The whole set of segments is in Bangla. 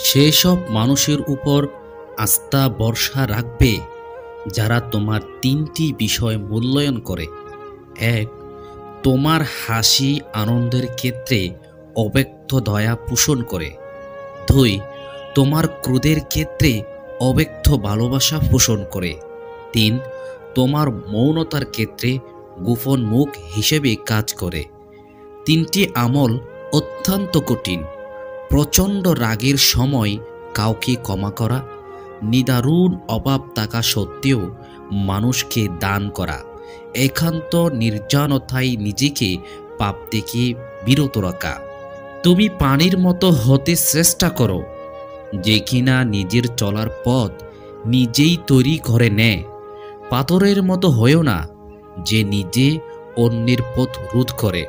সেসব মানুষের উপর আস্থা ভরসা রাখবে যারা তোমার তিনটি বিষয় মূল্যায়ন করে। এক, তোমার হাসি আনন্দের ক্ষেত্রে অব্যক্ত দয়া পোষণ করে। দুই, তোমার ক্রোধের ক্ষেত্রে অব্যক্ত ভালোবাসা পোষণ করে। তিন, তোমার মৌনতার ক্ষেত্রে গোপন মুখ হিসেবে কাজ করে। তিনটি আমল অত্যন্ত কঠিন। প্রচণ্ড রাগের সময় কাউকে ক্ষমা করা, নিদারুণ অভাব থাকা সত্ত্বেও মানুষকে দান করা, একান্ত নির্জনতায় নিজেকে পাপ থেকে বিরত রাখা। তুমি পানির মতো হতে চেষ্টা করো, যে কিনা নিজের চলার পথ নিজেই তৈরি করে নেয়। পাথরের মতো হয়েও না, যে নিজে অন্যের পথ রোধ করে।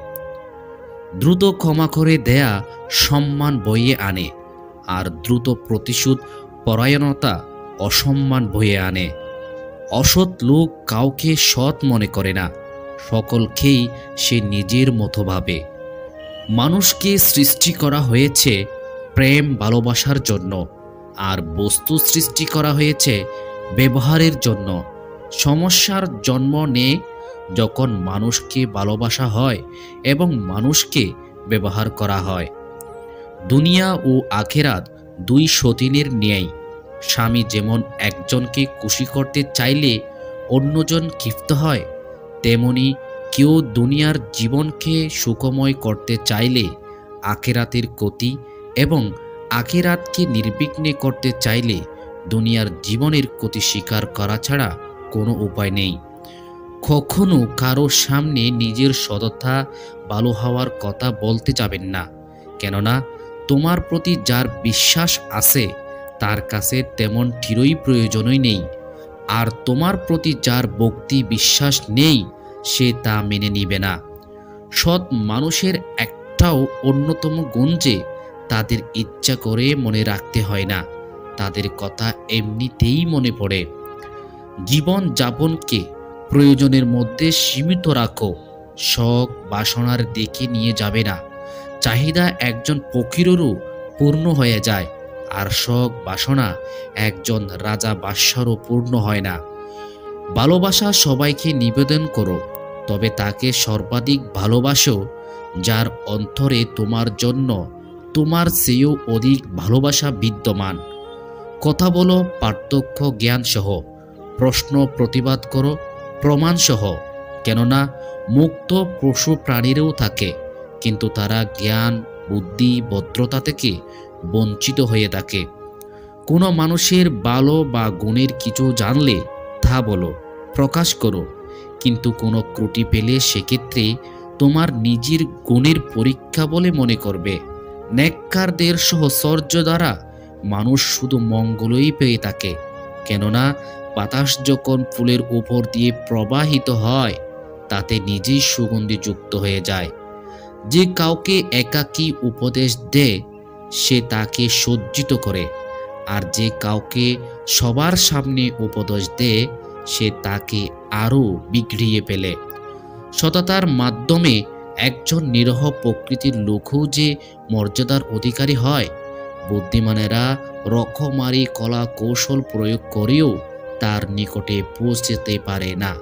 দ্রুত ক্ষমা করে দেয়া সম্মান বয়ে আনে, আর দ্রুত প্রতিশোধ পরায়ণতা অসম্মান বয়ে আনে। অসৎ লোক কাউকে সৎ মনে করে না, সকলকেই সে নিজের মতো ভাবে। মানুষকে সৃষ্টি করা হয়েছে প্রেম ভালোবাসার জন্য, আর বস্তু সৃষ্টি করা হয়েছে ব্যবহারের জন্য। সমস্যার জন্ম নেয় যখন মানুষকে ভালোবাসা হয় এবং মানুষকে ব্যবহার করা হয়। দুনিয়া ও আখেরাত দুই সতীনের ন্যায়। স্বামী যেমন একজনকে খুশি করতে চাইলে অন্যজন ক্ষিপ্ত হয়, তেমনি কেউ দুনিয়ার জীবনকে সুখময় করতে চাইলে আখেরাতের ক্ষতি, এবং আখেরাতকে নির্বিঘ্নে করতে চাইলে দুনিয়ার জীবনের ক্ষতি স্বীকার করা ছাড়া কোনো উপায় নেই। কখনো কারো সামনে নিজের সততা ভালো হওয়ার কথা বলতে যাবেন না, কেননা তোমার প্রতি যার বিশ্বাস আছে তার কাছে তেমন ঠিরই প্রয়োজনই নেই, আর তোমার প্রতি যার ভক্তি বিশ্বাস নেই সে তা মেনে নিবে না। সৎ মানুষের একটাও অন্যতম গুণ যে তাদের ইচ্ছা করে মনে রাখতে হয় না, তাদের কথা এমনিতেই মনে পড়ে। জীবন যাপনকে প্রয়োজনের মধ্যে সীমিত রাখো, শখ বাসনার দিকে নিয়ে যাবে না। চাহিদা একজন ফকিরেরও পূর্ণ হয়ে যায়, আর শখ বাসনা একজন রাজা বাদশারও পূর্ণ হয় না। ভালোবাসা সবাইকে নিবেদন করো, তবে তাকে সর্বাধিক ভালোবাসো যার অন্তরে তোমার জন্য তোমার চেয়েও অধিক ভালোবাসা বিদ্যমান। কথা বলো পার্থক্য জ্ঞান সহ, প্রশ্ন প্রতিবাদ করো প্রমাণ সহ, কেননা মুক্ত পশু প্রাণীরও থাকে, কিন্তু তারা জ্ঞান বুদ্ধি ভদ্রতা থেকে বঞ্চিত হয়ে থাকে। কোনো মানুষের ভালো বা গুণের কিছু জানলে তা বলো, প্রকাশ করো, কিন্তু কোনো ত্রুটি পেলে সেক্ষেত্রে তোমার নিজের গুণের পরীক্ষা বলে মনে করবে। নেককারদের সহচর্য দ্বারা মানুষ শুধু মঙ্গলই পেয়ে থাকে, কেননা বাতাস যখন ফুলের উপর দিয়ে প্রবাহিত হয় তাতে নিজেই সুগন্ধি যুক্ত হয়ে যায়। যে কাউকে একাকী উপদেশ দেয় সে তাকে সজ্জিত করে, আর যে কাউকে সবার সামনে উপদেশ দেয় সে তাকে আরও বিগড়িয়ে ফেলে। সততার মাধ্যমে একজন নিরহ প্রকৃতির লোকও যে মর্যাদার অধিকারী হয়। বুদ্ধিমানেরা রকমারি কলা কৌশল প্রয়োগ করেও তার নিকটে পৌঁছতে পারে না।